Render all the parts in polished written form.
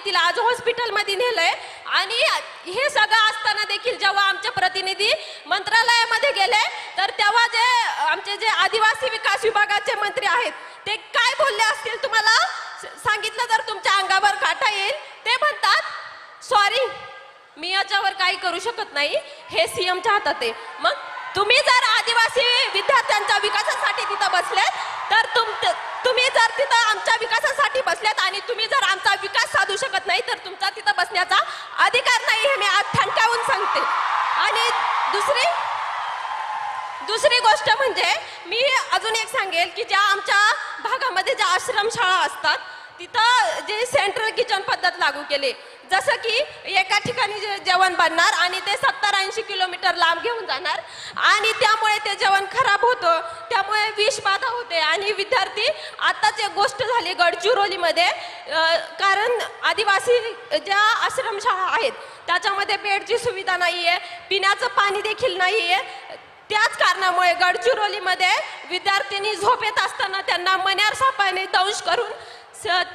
तिला आज हॉस्पिटलमध्ये नेलंय आणि हे सगळं असताना देखील जेव्हा आमचे प्रतिनिधी मंत्रालयामध्ये गेले तर तेव्हा जे आमचे जे आदिवासी विकास विभागाचे मंत्री आहेत ते काय बोलले असतील तुम्हाला सांगितलं तर तुमच्या अंगावर काटा येईल. ते म्हणतात सॉरी मी याच्यावर काही करू शकत नाही, हे सीएमच्या हातात आहे. मग तुम्ही जर आदिवासी विद्यार्थ्यांच्या विकासासाठी तिथं बसलेत तर तुम्ही जर तिथं आमच्या विकासासाठी बसलेत आणि तुम्ही जर आमचा विकास साधू शकत नाही तर तुमचा तिथं बसण्याचा अधिकार नाही, हे मी आज ठणकावून सांगते. आणि दुसरी गोष्ट म्हणजे मी अजून एक सांगेल की ज्या आमच्या भागामध्ये ज्या आश्रमशाळा असतात तिथं जे सेंट्रल किचन पद्धत लागू केली, जसं की एका ठिकाणी जेवण बनणार आणि ते 70-80 किलोमीटर लांब घेऊन जाणार आणि त्यामुळे ते जेवण खराब होतं, त्यामुळे विषबाधा होते. आणि विद्यार्थी आत्ताच एक गोष्ट झाली गडचिरोलीमध्ये, कारण आदिवासी ज्या आश्रमशाळा आहेत त्याच्यामध्ये बेडची सुविधा नाही आहे, पिण्याचं पाणी देखील नाही आहे. त्याच कारणामुळे गडचिरोलीमध्ये विद्यार्थिनी झोपेत असताना त्यांना मण्यार सापाने दंश करून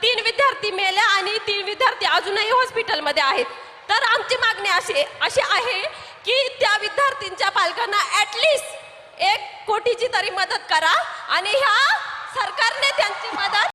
3 विद्यार्थी मेले आणि 3 विद्यार्थी अजूनही हॉस्पिटलमध्ये आहेत. तर आमची मागणी अशी आहे की त्या विद्यार्थ्यांच्या पालकांना ॲटलिस्ट 1 कोटीची तरी मदत करा आणि ह्या सरकारने त्यांची मदत